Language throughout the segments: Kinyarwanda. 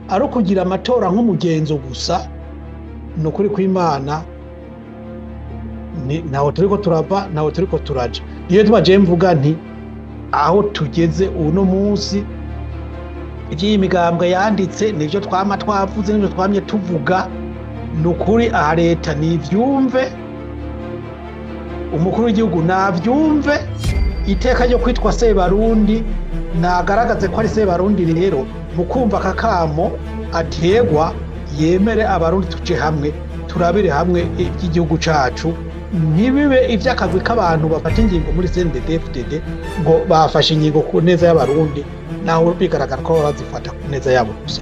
ari ukugira amatora nk'umugenzo gusa, ni ukuri kw'Imana ntaho turiko turava, ntaho turiko turaja. Niyo tubaje mvuga nti aho tugeze uno munsi, ivy'iyi migambwe yanditse nivyo twama twavuze, nivyo twamye tuvuga. Ni ukuri aha leta nivyumve, umukuru w'igihugu navyumve, iteka ryo kwitwa Sebarundi nagaragaze ko ari Sebarundi. Rero mu kumva akakamo ategwa, yemere abarundi tuje hamwe, turabire hamwe iby'igihugu cacu, ntibibe ivy'akagwi k'abantu bafata ingingo muri CNDD-FDD ngo bafashe ingingo ku neza y'abarundi, naho bigaragara ko bazifata ku neza yabo gusa.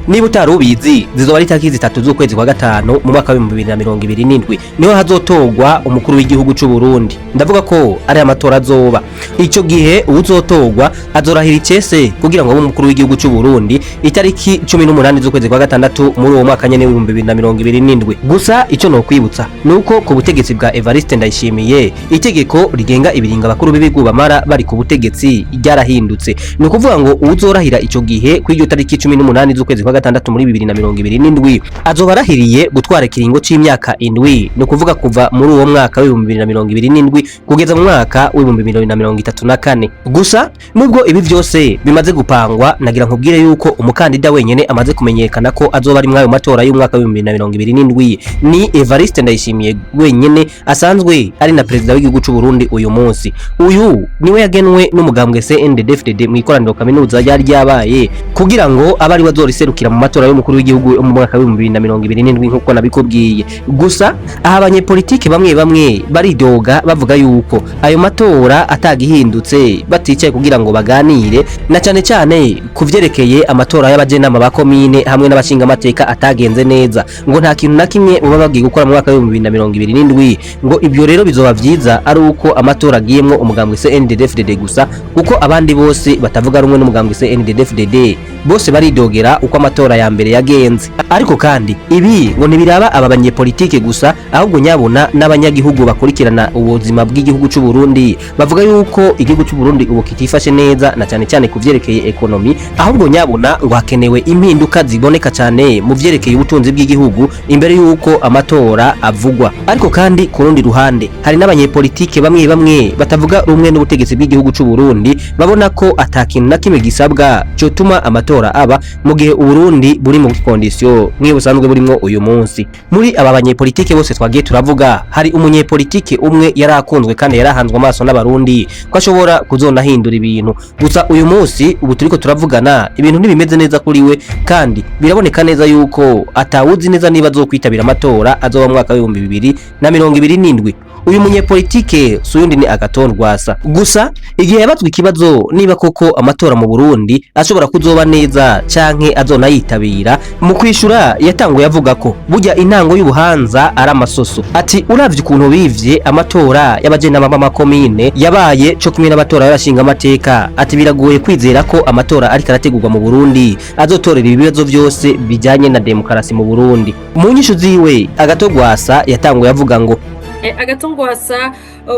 Niba utari ubizi, zizoba ari tariki 3 z'ukwezi kwa gatanu mu mwaka wa 2027 niho hazotogwa umukuru w'igihugu cy'u Burundi. Ndavuga ko ari amatora azoba. Ico gihe uzotogwa azorahira icese kugira ngo abe umukuru w'igihugu cy'u Burundi itariki 18 z'ukwezi kwa gatandatu muri uwo mwaka nyene wa 2027. Gusa ico no kwibutsa nuko ku butegetsi bwa Evariste Ndayishimiye itegeko rigenga ibiringa bakuru b'ibihugu bamara bari ku butegetsi ryarahindutse. Ni ukuvuga ngo uzorahira ico gihe kw'iryo tariki 18 z'ukwezi kwa gatandatu muri 2027 azoba arahiriye gutwara ikiringo c'imyaka 7, no kuvuga kuva muri uwo mwaka wa 2027 kugeza mu mwaka wa 2034. Gusa nubwo ibi vyose bimaze gupangwa, nagira nkubwire yuko umukandida wenyene amaze kumenyekana ko azoba ari mwayo matora y'umwaka wa 2027 ni Evariste Ndayishimiye wenyene, asanzwe ari na perezida w'igihugu cy'u Burundi uyu munsi. Uyu niwe yagenwe n'umugambwe CNDD-FDD mu ikoraniro kaminuza yari ryabaye kugira ngo abari bazoriserukira mu matora y'umukuru w'igihugu mu mwaka wa 2027 nkuko nabikubwiye. Gusa aha abanyepolitike bamwe baridoga bavuga yuko ayo matora atagihindutse, baticaye kugira ngo baganire na cyane kuvyerekeye amatora y'abajenama ba komine hamwe n'abashinga amateka atagenze neza, ngo nta kintu na kimwe baba bagiye gukora mu mwaka wa 2027. ngo ibyo rero bizoba vyiza ari uko amatora agiyemwo umugambwe CNDD-FDD gusa, kuko abandi bose batavuga rumwe n'umugambwe CNDD-FDD bose baridogera uko amatora ya mbere yagenze. Ariko kandi ibi ngo ntibiraba aba banyepolitike gusa, ahubwo nyabona n'abanyagihugu bakurikirana ubuzima bw'igihugu cy'u Burundi bavuga yuko igihugu cy'u Burundi ubu kitifashe neza, na cyane kuvyerekeye ekonomi, ahubwo nyabona ngo hakenewe impinduka ziboneka cyane mu vyerekeye ubutunzi bw'igihugu imbere yuko amatora avugwa. Ariko kandi ku rundi ruhande hari n'abanyepolitike bamwe batavuga rumwe n'ubutegetsi bw'igihugu cy'u Burundi, babona ko atakintu na kimwe gisabwa cyo tuma amatora aba mu gihe Burundi buri mu kondisiyo mwe busanzwe burimo uyu munsi. Muri aba banyepolitike bose twagiye turavuga, hari umunyepolitike umwe yarakunzwe kandi yarahanzwe amaso n'abarundi ko ashobora kuzona hindura ibintu. Gusa uyu munsi ubu turiko turavugana, ibintu ntibimeze neza kuri we, kandi biraboneka neza yuko atawuzi neza niba azokwitabira amatora azoba mu mwaka wa 2027. Uyu munyepolitike suyundi ni Agathon Rwasa. Gusa igihe yabatwe ikibazo niba koko amatora mu Burundi ashobora kuzoba neza canke azona yitabira, mu kwishura yatanguye avuga ko burya intango y'ubuhanza ari amasoso. Ati uravye ukuntu bivye amatora y'abajenama b'amakomine yabaye cyo kumwe n'abatora y'abashinga amateka, ati biragoye kwizera ko amatora ari karategurwa mu Burundi azotorera ibibazo byose bijanye na demokarasi mu Burundi. Mu nyishu ziwe Agathon Rwasa yatanguye avuga ngo Agathon Rwasa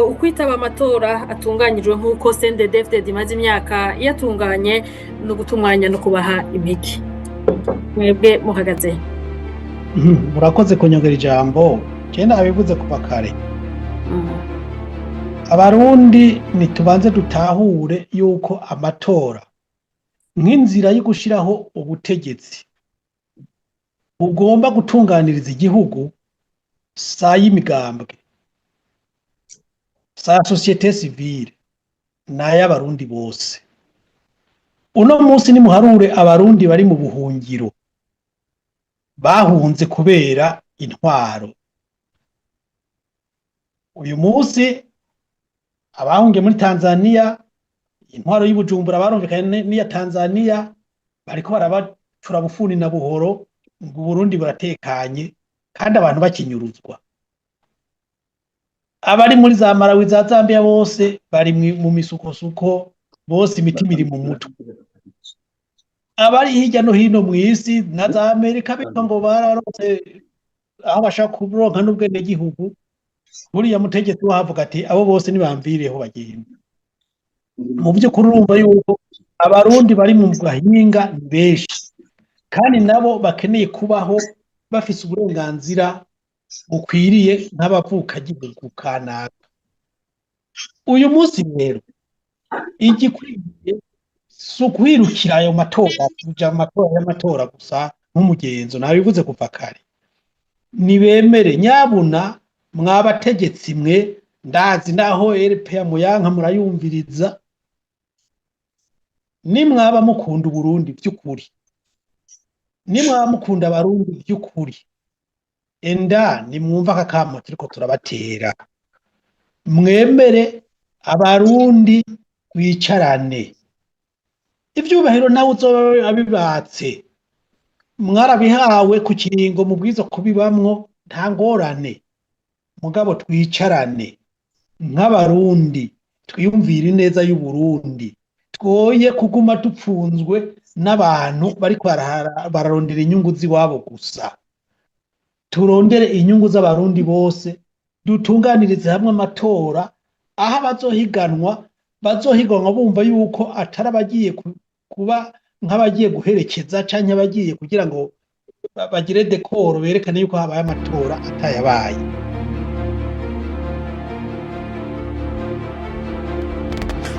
ukwitaba amatora atunganyijwe nk'uko CNDD-FDD imaze imyaka yatunganye no gutunganya no kubaha imiki. Mwebwe muhagaze. Murakoze kunyongera ijambo. Cyenda abivuze kuva kare. Abarundi nitubanze dutahure yuko amatora nk'inzira yo gushiraho ubutegetsi ugomba gutunganiriza igihugu saa y'imigambwe, saa societe civile n'ay'abarundi bose. Uno munsi ni muharure abarundi bari mu buhungiro bahunze kubera intwaro. Uyu munsi abahungiye muri Tanzania, intwaro y'Ibujumbura barumvikanye n'iya Tanzania, bariko barabacura bufuni na buhoro ngo Burundi buratekanye kandi abantu bakinyuruzwa. Abari muri za Malawi, za Zambia bose bari mu misukosuko, bose imitima iri mu mutwe. Abari hirya no hino mu isi na za Amerika bito ngo bararose aho bashaka kuronka n'ubwene gihugu buriya mutegetsi wahavuga ati abo bose nibamvireho bagenda mu by'ukuri urumva yuko abarundi bari mu gahinga ni benshi kandi nabo bakeneye kubaho bafise uburenganzira bukwiriye nk'abavuka gihugu kanaka uyu munsi rero igikwiye si ukwirukira ayo matora kuja mu matora y'amatora gusa nk'umugenzo nabivuze kuva kare nibemere nyabuna mwabategetsi mwe ndazi naho RPA muyanka murayumviriza nimwaba mukunda Burundi by'ukuri nimwaba mukunda abarundi by'ukuri enda nimwumva akakamo turiko turabatera mwemere abarundi bicarane ivyubahiro nawe uzoba abibatse mwarabihawe ku kiringo mubwiza kubibamwo nta ngorane mugabo twicarane nk'abarundi twiyumvira neza y'u Burundi twoye kuguma dupfunzwe n'abantu bariko bararondera inyungu ziwabo gusa turondere inyungu z'abarundi bose dutunganirize hamwe amatora aho bazohiganwa bumva yuko atari abagiye kuba nk'abagiye guherekeza canke abagiye kugira ngo bagire dekoro berekane yuko habaye amatora atayabaye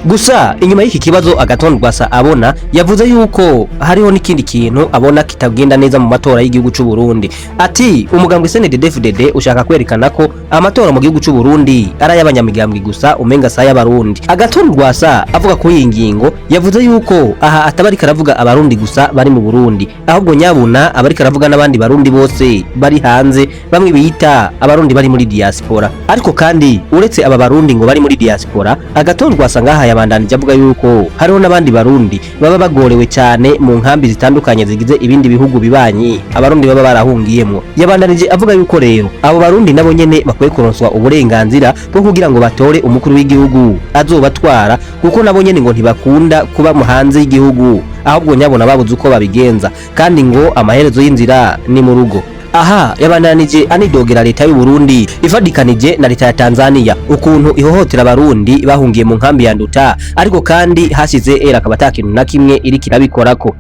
gusa inyuma y'iki kibazo Agathon Rwasa abona yavuze yuko hariho n'ikindi kintu abona kitagenda neza mu matora y'igihugu cy'u Burundi ati umugambwe CNDD-FDD ushaka kwerekana ko amatora mu gihugu cy'u Burundi ari ay'abanyamigambwe gusa umenga saya abarundi. Agathon Rwasa avuga ko iyi ngingo yavuze yuko aha atabari karavuga abarundi gusa bari mu Burundi ahubwo nyabuna abari karavuga n'abandi barundi bose bari hanze bamwe biyita abarundi bari muri diaspora. Ariko kandi uretse aba barundi ngo bari muri diaspora Agathon Rwasa ngaha yabandanije avuga yuko hariho n'abandi barundi baba bagorewe cyane mu nkambi zitandukanye zigize ibindi bihugu bibanyi abarundi baba barahungiyemo. Yabandanije avuga yuko rero abo barundi nabo nyene bakwiye kuronswa uburenganzira bwo kugira ngo batore umukuru w'igihugu azobatwara kuko nabo nyene ngo ntibakunda kuba mu hanze y'igihugu ahubwo nyabona babuze uko babigenza kandi ngo amaherezo y'inzira ni mu rugo. Aha yabandanije anidogera leta y'u Burundi ifadikanije na leta ya Tanzania ukuntu ihohotera abarundi bahungiye mu nkambi ya Nduta ariko kandi hasize era kabata kintu na kimwe iri kirabikorako.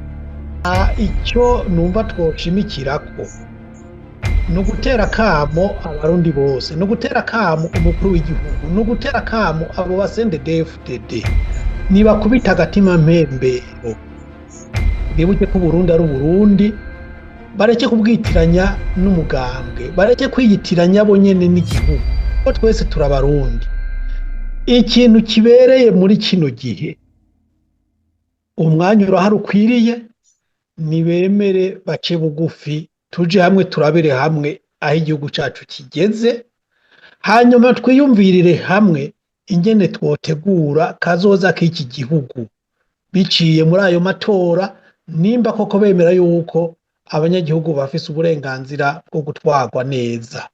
Icyo numva twoshimikirako no gutera kamo abarundi bose no gutera kamo umukuru w'igihugu no gutera kamo abo basende DFDD niba kubita agatima mpembero bibuke ko Burundi ari Burundi bareke kubwitiranya n'umugambwe bareke kwiyitiranya bo nyene n'igihugu ko twese turabarundi. Ikintu kibereye muri kino gihe umwanya urahari ukwiriye nibemere bace bugufi tuje hamwe turabere hamwe aho igihugu cacu kigeze hanyuma twiyumvirire hamwe ingene twotegura kazoza k'iki gihugu biciye muri ayo matora nimba koko bemera yuko abanyagihugu bafise uburenganzira bwo gutwarwa neza.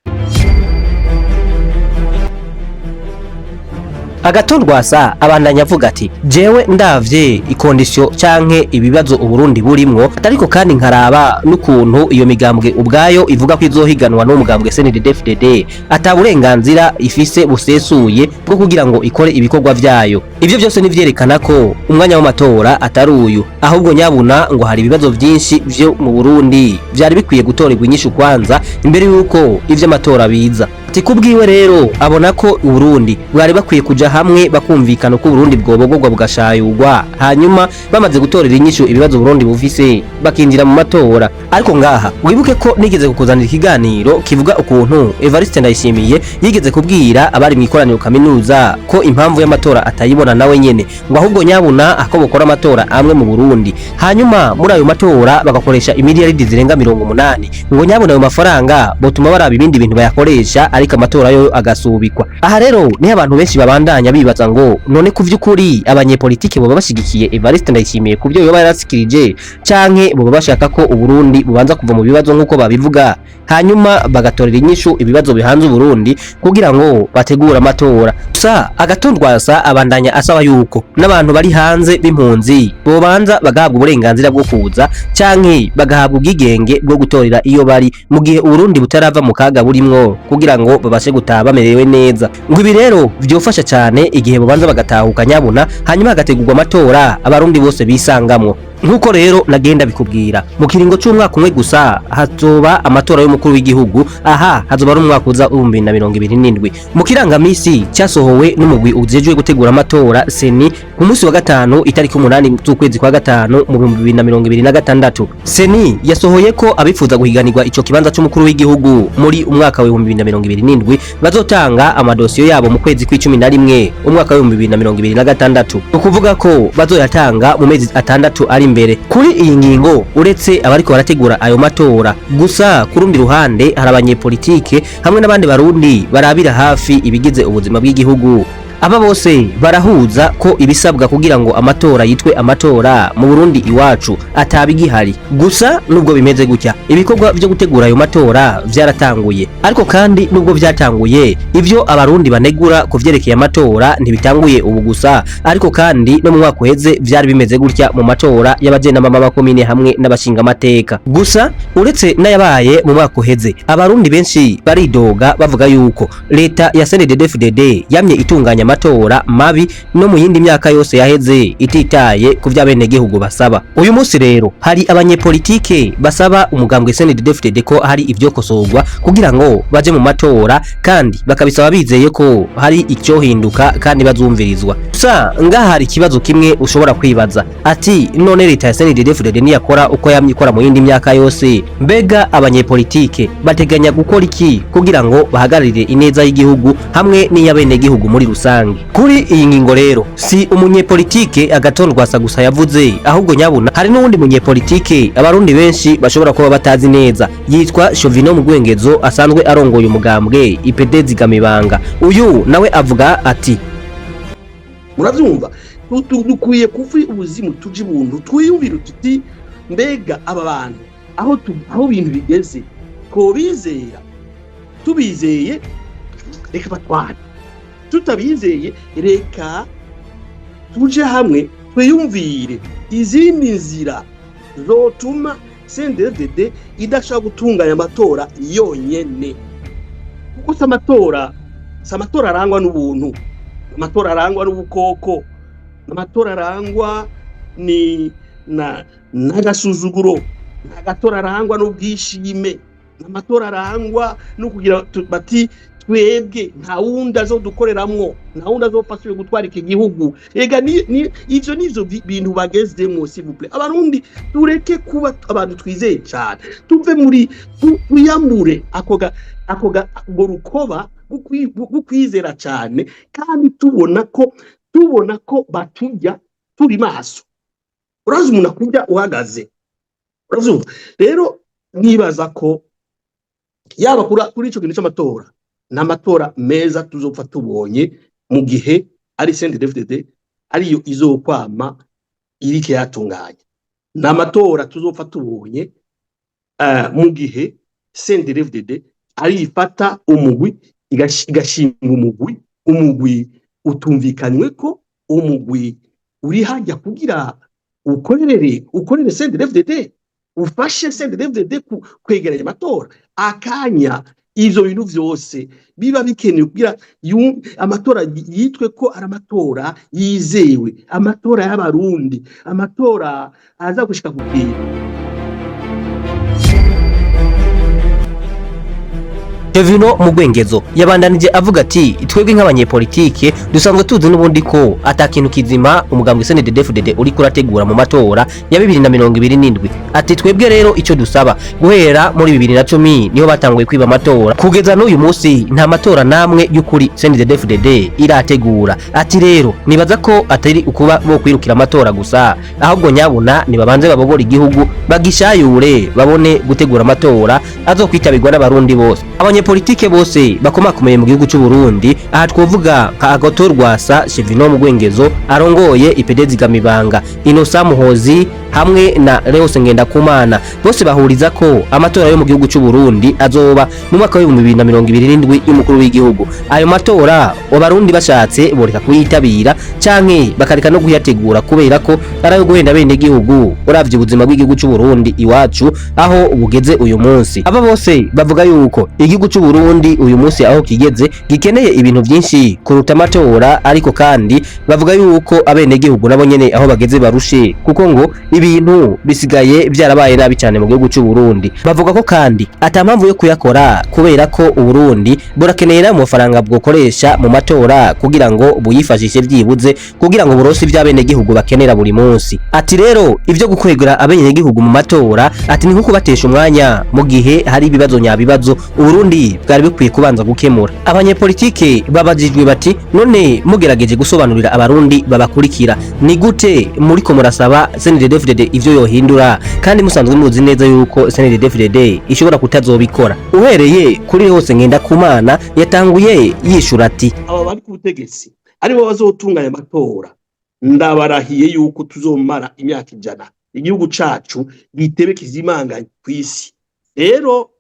Agathon Rwasa abandanya avuga ati jewe ndavye ikondisyo canke ibibazo Uburundi burimwo atariko kandi nkaraba n'ukuntu iyo migambwe ubwayo ivuga ko izohiganwa n'umugambwe CNDD-FDD ataburenganzira ifise busesuye bwo kugira ngo ikore ibikorwa vyayo. Ivyo byose nivyerekana ko umwanya w'amatora atari uyu ahubwo nyabuna ngo hari ibibazo vyinshi vyo mu Burundi vyari bikwiye gutorerwa inyishu kwanza imbere yuko ivyo amatora biza. Kubwiwe rero abona ko Burundi bwari bakwiye kuja hamwe bakumvikana ko Burundi bwobogorwa bugashayurwa hanyuma bamaze gutorera inyishu ibibazo Burundi bufise bakinjira mu matora. Ariko ngaha wibuke ko nigeze kukuzanira ikiganiro kivuga ukuntu Evariste Ndayishimiye yigeze kubwira abari mu ikoraniro kaminuza ko impamvu y'amatora atayibona nawe nyene ngo ahubwo nyabuna ako bokora amatora amwe mu Burundi hanyuma muri ayo matora bagakoresha imiliyaridi zirenga 80 ngo nyabuna ayo mafaranga botuma baraba ibindi bintu bayakoresha ariko amatora yo agasubikwa. Aha rero niho abantu benshi babandanya bibaza ngo none ku vy'ukuri abanyepolitike boba bashigikiye Evariste Ndayishimiye ku byo yoba yarasikirije canke boba bashaka ko Uburundi bubanza kuva mu bibazo nk'uko babivuga hanyuma bagatorera inyishu ibibazo bihanze Uburundi kugira ngo bategura amatora. Gusa agatondwasa abandanya asaba yuko n'abantu bari hanze b'impunzi bobanza bagahabwa uburenganzira bwo kuza canke bagahabwa ubwigenge bwo gutorera iyo bari mu gihe Uburundi butarava mu kaga burimwo kugira ngo babashe gutaha bamerewe neza. Ngo ibi rero vyofasha cyane igihe bobanza bagatahuka nyabuna hanyuma hagategurwa amatora abarundi bose bisangamwo. Nkuko rero nagenda bikubwira mu kiringo cy'umwaka umwe gusa hazoba amatora y'umukuru w'igihugu. Aha hazoba ari umwaka uza 2027 mu kirangamisi cyasohowe n'umugwi ujejwe gutegura amatora Seni ku munsi wa gatanu itariki 8 z'ukwezi kwa gatanu mu 2026. Seni yasohoye ko abifuza guhiganirwa ico kibanza cy'umukuru w'igihugu muri umwaka wa 2027 bazotanga amadosiyo yabo mu kwezi kwa11 umwaka wa 2026. Ukuvuga ko bazoyatanga mu mezi atandatu ari imbere. Kuri iyi ngingo uretse abariko barategura ayo matora gusa kurundi ruhande hari abanyepolitike hamwe n'abandi barundi barabira hafi ibigize ubuzima bw'igihugu. Aba bose barahuza ko ibisabwa kugira ngo amatora yitwe amatora mu Burundi iwacu atabigihari. Gusa nubwo bimeze gutya ibikorwa byo gutegura ayo matora vyaratanguye, ariko kandi nubwo vyatanguye ivyo abarundi banegura kuvyerekeye amatora ntibitanguye ubu gusa, ariko kandi no mu mwaka uheze vyari bimeze gutya mu matora y'abajena mama bakomine hamwe n'abashinga amateka. Gusa uretse n'ayabaye mu mwaka uheze abarundi benshi baridoga bavuga yuko leta ya CNDD-FDD yamye itunganya amatora mabi no mu yindi myaka yose yaheze ititaye ku vy'abene gihugu basaba. Uyu munsi rero hari abanyepolitike basaba umugambwe CNDD-FDD ko hari ivyo kosorwa kugira ngo baje mu matora kandi bakabisaba bizeye ko hari icyo hinduka kandi bazumvirizwa. Gusa ngaha hari ikibazo kimwe ushobora kwibaza ati none leta ya CNDD-FDD niyakora uko yamye ikora mu yindi myaka yose, mbega abanyepolitike bateganya gukora iki kugira ngo bahagararire ineza y'igihugu hamwe n'iyabene gihugu muri rusange? Kuri iyi ngingo rero si umunyepolitike agatondwasa gusa yavuze, ahubwo nyabuna hari n'uwundi munyepolitike abarundi benshi bashobora kuba batazi neza, yitwa Shovino Mugwengezo asanzwe arongoye umugambwe IPD Zigamibanga. Uyu nawe avuga ati muravyumva dukwiye kuvi ubuzimu tuje ibuntu twiyumvira tuti mbega aba bantu aho ibintu bigeze ko bizera tubizeye reka batware, tutabizeye reka tuje hamwe twiyumvire izindi nzira zotuma CNDD-FDD idashaka gutunganya amatora yonyene. Kuko amatora arangwa n'ubuntu, amatora arangwa n'ubukoko, amatora arangwa ni n'agasuzuguro, amatora arangwa n'ubwishime, amatora arangwa no kugira bati twebwe nta wundi azodukoreramwo, nta wundi azofasha gutwara iki gihugu. Ega ivyo nivyo bintu bagezemo s'il vous plaît. Abarundi tureke kuba abantu twizeye cyane, tuve muri tuyamure akoga rukoba gukwizera cyane kandi tubona ko batujya turi maso. Urazi umuntu akujya uhagaze, uravyumva rero nibaza ko yaba kuri ico kintu cy'amatora n'amatora meza tuzopfa tubonye mu gihe ari CNDD-FDD ariyo izokwama irike yatunganya, n'amatora tuzopfa tubonye mu gihe CNDD-FDD ari ifata umugwi igashinga umugwi utumvikanywe ko umugwi uri hajya kugira ukorere CNDD-FDD ufashe CNDD-FDD kwegeranya amatora akanya. Ivyo bintu vyose biba bikenewe kugira amatora yitwe ko ari amatora yizewe, amatora y'abarundi, amatora aza gushika kugira. Shovino Mugwengezo yabandanije avuga ati twebwe nk'abanyepolitike dusanzwe tuzi n'ubundi ko atakintu kizima umugambwe CNDD-FDD uri kurategura mu matora ya 2027. Ati twebwe rero ico dusaba guhera muri 2010 niho batanguye kwiba amatora kugeza n'uyu munsi nta matora namwe y'ukuri CNDD-FDD irategura. Ati rero nibaza ko atari ukuba bo kwirukira amatora gusa, ahubwo nyabuna nibabanze babogora igihugu bagishayure babone gutegura amatora azokwitabirwa n'abarundi bose. abanyepolitike bose bakomakomeye mu gihugu cy'u Burundi, aha twovuga nka Agathon Rwasa, Chevino Mugwengezo arongoye IPD Zigamibanga, Innocent Muhozi hamwe na Leonce Ngendakumana, bose bahuriza ko amatora yo mu gihugu cy'u Burundi azoba mu mwaka wa 2027 y'umukuru w'igihugu. Ayo matora abarundi bashatse boreka kuyitabira canke bakareka no kuyategura kubera ko arayo guhenda bene gihugu uravye ubuzima bw'igihugu cy'u Burundi iwacu aho bugeze uyu munsi. Aba bose bavuga yuko igihugu cy'u Burundi uyu munsi aho kigeze gikeneye ibintu byinshi kuruta amatora, ariko kandi bavuga yuko abene gihugu nabo nyene aho bageze barushe kuko ngo ibintu bisigaye byarabaye nabi cyane mu gihugu cy'u Burundi. Bavuga ko kandi atampamvu yo kuyakora kubera ko u Burundi burakeneye na amafaranga bwokoresha mu matora kugira ngo buyifashishe byibuze kugira ngo burosi by'abene gihugu bakenera buri munsi. Ati rero ivyo gukwegura abene gihugu mu matora ati ni nko kubatesha umwanya mu gihe hari ibibazo nyabibazo Burundi bwari bikwiye kubanza gukemura. Abanyepolitike babajijwe bati none mugerageje gusobanurira abarundi babakurikira ni gute muri ko murasaba CNDD-FDD ivyo yohindura kandi musanzwe muzi neza yuko CNDD-FDD ishobora kutazobikora. Uhereye kuri hose Ngendakumana yatanguye yishura ati aba bari ku butegetsi ari bo bazotunganya amatora, ndabarahiye yuko tuzomara imyaka 100 igihugu cacu gitebe kizimanganye kw'isi. Rero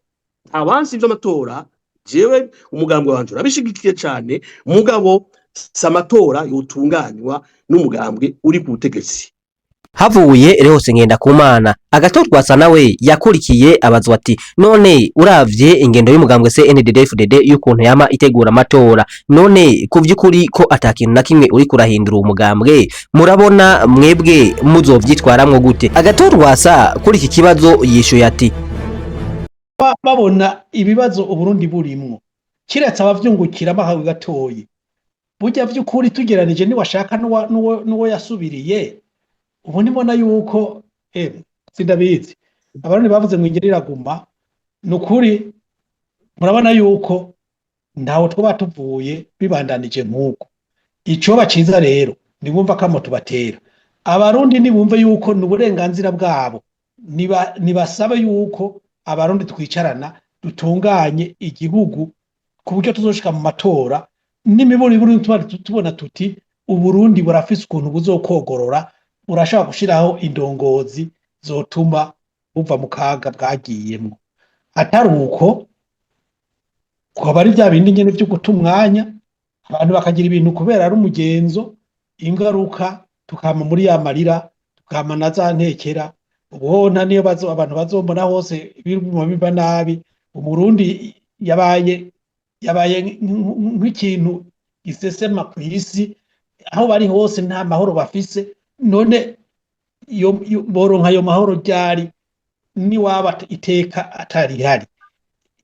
abansi vy'amatora jewe umugambwe wanje urabishigikiye cyane, mugabo samatora yotunganywa n'umugambwe uri ku butegetsi. Havuye Leonce Ngendakumana, Agathon Rwasa nawe yakurikiye abazwa ati none uravye ingendo y'umugambwe CNDD-FDD y'ukuntu yama itegura amatora, none kuvyukuri ko atakintu na kimwe uri kurahindura umugambwe, murabona mwebwe muzovyitwaramwo gute? Agathon Rwasa kuri iki kibazo yishuye ati babona ibibazo Uburundi burimwo kiretse abavyungukira bahawe gatoyi, burya vy'ukuri tugeranije ni washaka nuwo yasubiriye. Ubu nibona yuko sindabizi abarundi bavuze ngo ingeri iraguma, nukuri murabona yuko ntaho twoba tuvuye bibandanije nk'uko. Ico baciza rero nibumva kamo tubatera abarundi, nibumve yuko n'uburenganzira bwabo, nibasabe yuko abarundi twicarana dutunganye igihugu ku buryo tuzoshika mu matora n'imiburi buri tubona tuti Uburundi burafise ukuntu buzokogorora, urashaka gushiraho indongozi zotuma buva mu kaga bwagiyemwo. Atari uko kwaba ari bya bindi nyene byo gutumwanya abantu bakagira ibintu kubera ari umugenzo, ingaruka tukama muri ya marira, tukama na za ntekera. Ubona niyo abantu bazombona hose biba nabi. Umurundi yabaye nk'ikintu gisesema ku isi, aho bari hose nta mahoro bafise. None boronka ayo mahoro ryari ni waba iteka atari hari?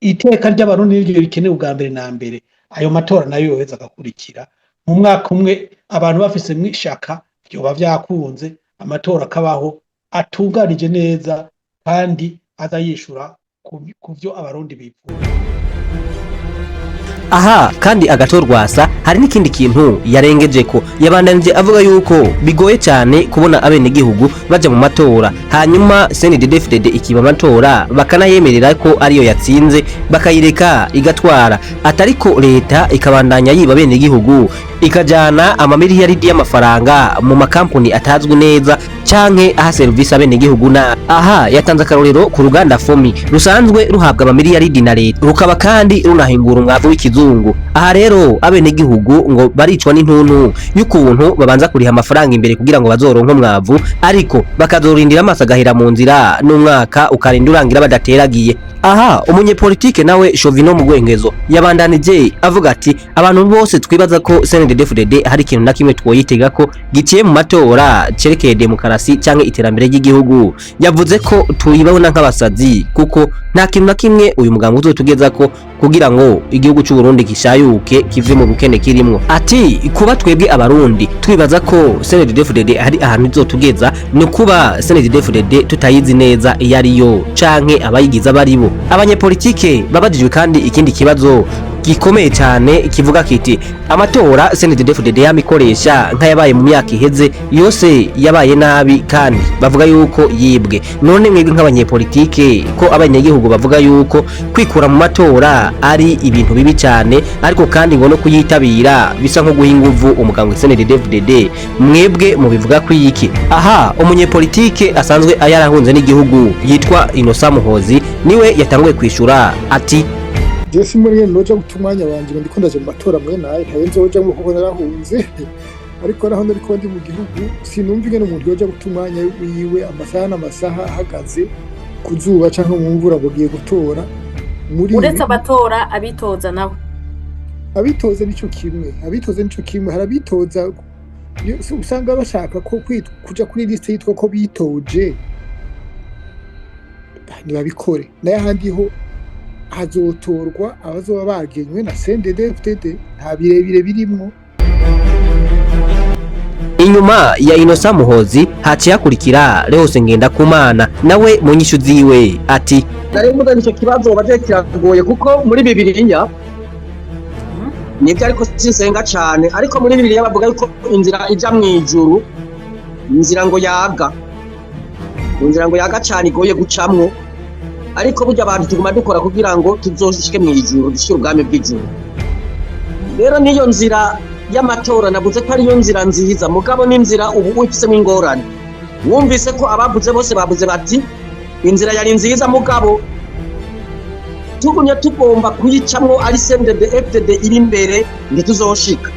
Iteka ry'abarundi niryo rikenewe ubwa mbere na mbere. Ayo matora nayo yoheza agakurikira mu mwaka umwe, abantu bafise mwishaka byoba vyakunze amatora akabaho atunganije neza kandi azayishura kuvyo abarundi bifuza. Aha kandi Agathon Rwasa hari n'ikindi kintu yarengeje ko yabandanije avuga yuko bigoye cyane kubona abene gihugu baje mu matora hanyuma CNDD-FDD ikiba amatora bakanayemerera ko ariyo yatsinze bakayireka igatwara, atariko leta ikabandanya yiba bene gihugu ikajana amamiliyaridi y'amafaranga mu makampuni atazwi neza canke aha service abene gihugu. Na aha yatanze akarorero ku ruganda Fomi rusanzwe ruhabwa amamiliyaridi na leta, rukaba kandi runahingura umwavu w'ikizungu. Aha rero abene gihugu ngo baricwa n'intuntu y'ukuntu babanza kuriha amafaranga imbere kugira ngo bazoronke umwavu, ariko bakazorindira amaso agahera mu nzira n'umwaka ukarinda urangira badateragiye. Aha umunyepolitike nawe Chevino Mugwengezo yabandanije avuga ati abantu bose twibaza ko CNDD-FDD hari ikintu na kimwe twoyitega ko giciye mu matora cerekeye demokarasi canke iterambere ry'igihugu. Yavuze ko tuyibabona nk'abasazi kuko nta kintu na kimwe uyu muganga uzotugeza ko kugira ngo igihugu cy'u Burundi gishayuke kive mu bukene kirimwo. Ati kuba twebwe abarundi twibaza ko CNDD-FDD hari ahantu izotugeza ni kuba CNDD-FDD tutayizi neza iyo ariyo canke abayigiza baribo. Abanyepolitike babajijwe kandi ikindi kibazo gikomeye cyane kivuga kiti amatora CNDD-FDD yamikoresha nk'ayabaye mu myaka iheze yose yabaye nabi kandi bavuga yuko yibwe. None mwebwe nk'abanyepolitike ko abanyagihugu bavuga yuko kwikura mu matora ari ibintu bibi cyane, ariko kandi ngo no kuyitabira bisa nko guha inguvu umuganga CNDD-FDD, mwebwe mubivuga ko iki? Aha umunyepolitike asanzwe ayarahunze n'igihugu yitwa Innocent Muhozi niwe yatanguye kwishura ati Jesse muri noja gutumanya banje ndiko ndaje mu matora mwe naye ntayenzoja mu kuko narahunze ariko naho ndiko ndi mu gihugu sinumva ingene umuntu yoja gutumanya wiwe amasaha ahagaze kuzuba canke mu mvura bugiye gutora muri uretse abatora abitoza nawe abitoza nico kimwe harabitoza usanga bashaka ko kuja kuri liste yitwa ko bitoje ntibabikore naye ahandi ho hazotorwa abazoba bagenywe na CNDD-FDD nta birebire birimwo. Inyuma ya Innocent Muhozi haciye hakurikira Leonce Ngendakumana nawe mu nyishu ziwe ati nari muda nicyo kibazo baje kiragoye kuko muri Bibiliya nibyo ariko sinsenga cyane, ariko muri Bibiliya bavuga yuko inzira ija mu ijuru inzira ngo yaga cyane igoye gucamwo, ariko burya abantu tuguma dukora kugira ngo tuzoshike mu ijuru dushire ubwami bw'ijuru. Rero niyo nzira y'amatora navuze ko ari yo nzira nziza, mugabo n'inzira ubu ufisemo ingorane. Wumvise ko abavuze bose bavuze bati inzira yari nziza, mugabo tugumye tugomba kuyicamwo ari CNDD-FDD iri imbere ntituzoshika.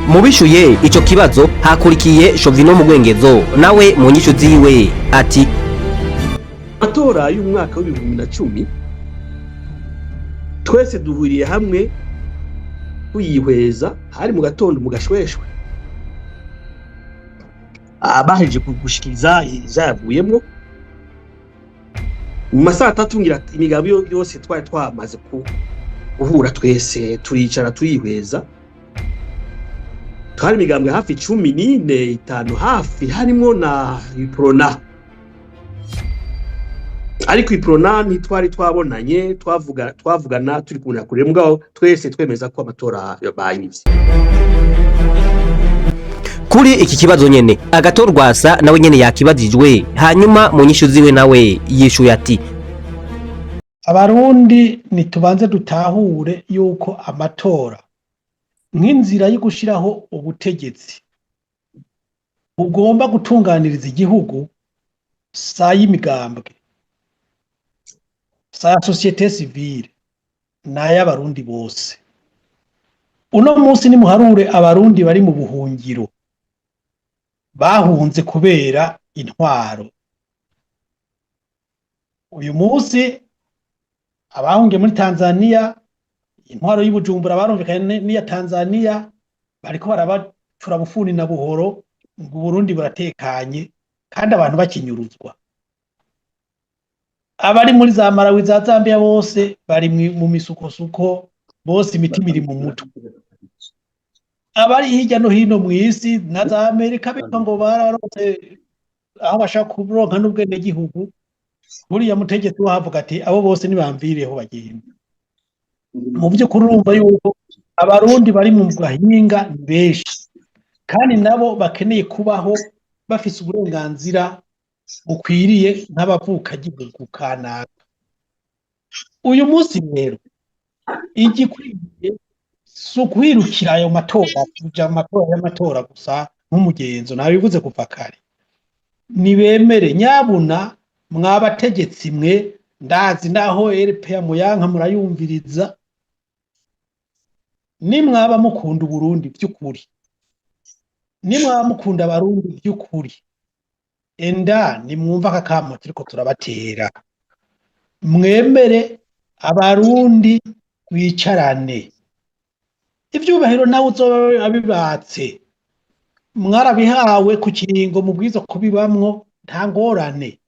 Mubishuye ico kibazo hakurikiye Shovino mu Gwengezo nawe mu nyishu ziwe ati amatora y'umwaka w'2010 twese duhuriye hamwe kuyihweza, hari mu gatondo mu gashweshwe abaheje kugushikiriza izavuyemo mu masaha 3 ngira imigabo yose twari twamaze guhura twese turicara tuyihweza. Twari imigambwe hafi 14 hafi harimo na Iprona, ariko Iprona ntitwari twabonanye twavugana turi kumuna kure, mugabo twese twemeza ko amatora yabayivye. Kuri iki kibazo nyene Agatorwasa nawe nyene yakibajijwe, hanyuma mu nyishu ziwe nawe yishuye ati abarundi nitubanze dutahure yuko amatora nk'inzira yo gushiraho ubutegetsi ugomba gutunganiriza igihugu sa y'imigambwe sa societe civile na y'abarundi bose. Uno munsi ni muharure abarundi bari mu buhungiro bahunze kubera intwaro. Uyu munsi abahungiye muri Tanzania intwaro y'Ibujumbura barumvikanye n'iya Tanzania bariko barabacura bufuni na buhoro ngo Burundi buratekanye kandi abantu bakinyuruzwa. Abari muri za Malawi za Zambia bose bari mu misukosuko, bose imitima iri mu mutwe. Abari hirya no hino mu isi na za Amerika bito ngo bararonse aho bashaka kuronka n'ubwene gihugu, buriya mutegetsi wavuga ati abo bose nibamvireho bagenda. Mu by'ukuri urumva yuko abarundi bari mu gahinga benshi kandi nabo bakeneye kubaho bafise uburenganzira bukwiriye nk'abavuka gihugu kanaka. Uyu munsi rero igikwiye sukwirukira ayo matora, kuja amatora gusa nk'umugenzo nabivuze kuva kare. Nibemere nyabuna mwabategetsi mwe, ndazi naho RPA muyanka murayumviriza, nimwaba mukunda Burundi by'ukuri, nimwaba mukunda abarundi by'ukuri, enda nimwumva akakamo turiko turabatera, mwemere abarundi bicarane. Ivyubahiro nawe uzoba abibatse mwarabihawe ku kiringo mubwiza kubibamwo nta ngorane,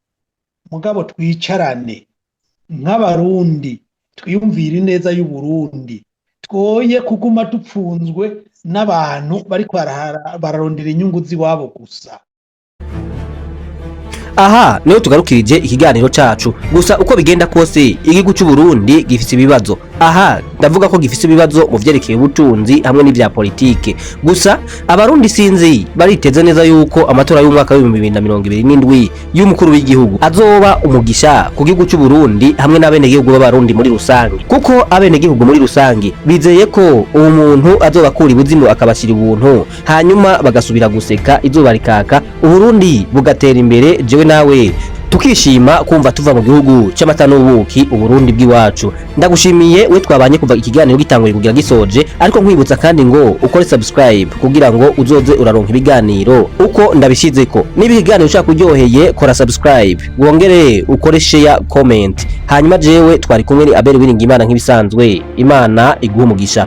mugabo twicarane nk'abarundi twiyumvira neza y'u Burundi, twoye kuguma dupfunzwe n'abantu bariko bararondera inyungu ziwabo gusa. aha niho tugarukirije ikiganiro cacu. Gusa uko bigenda kose igihugu cy'u Burundi gifite ibibazo. Aha ndavuga ko gifite ibibazo mu vyerekeye ubutunzi hamwe n'ivya politike. Gusa abarundi sinzi bariteze neza yuko amatora y'umwaka wa 2027 y'umukuru w'igihugu azoba umugisha ku gihugu cy'u Burundi hamwe n'abene gihugu b'abarundi muri rusange, kuko abene gihugu muri rusange bizeye ko uwo muntu azobakura ibuzimu akabashira ubuntu hanyuma bagasubira guseka izuba rikaka Uburundi bugatera imbere, jewe nawe tukishima kumva tuva mu gihugu cy'amata n'ubuki Uburundi bw'iwacu. Ndagushimiye we twabanye kuva ikiganiro gitanguye kugira gisoje, ariko nkwibutsa kandi ngo ukore subscribe kugira ngo uzoze uraronka ibiganiro uko ndabishizeko. Niba ikiganiro ushaka kuryoheye kora subscribe, wongere ukore share, comment, hanyuma jewe twari kumwe ni Abel Uwiringiyimana nk'ibisanzwe. Imana iguhe umugisha.